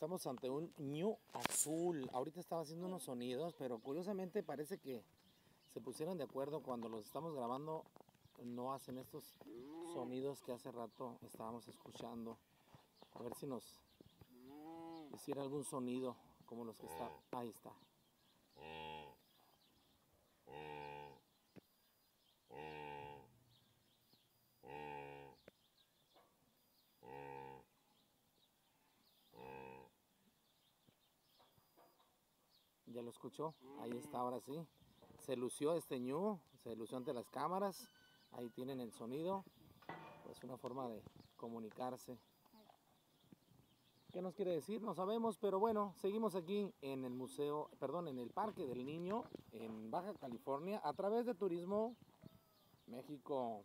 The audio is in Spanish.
Estamos ante un ñu azul. Ahorita estaba haciendo unos sonidos, pero curiosamente parece que se pusieron de acuerdo cuando los estamos grabando. No hacen estos sonidos que hace rato estábamos escuchando. A ver si nos hiciera algún sonido como los que está. Ahí está. Ya lo escuchó, ahí está, ahora sí. Se lució este ñu, se lució ante las cámaras. Ahí tienen el sonido. Pues una forma de comunicarse. ¿Qué nos quiere decir? No sabemos, pero bueno, seguimos aquí en el museo, perdón, en el Parque del Niño, en Baja California, a través de Turismo México.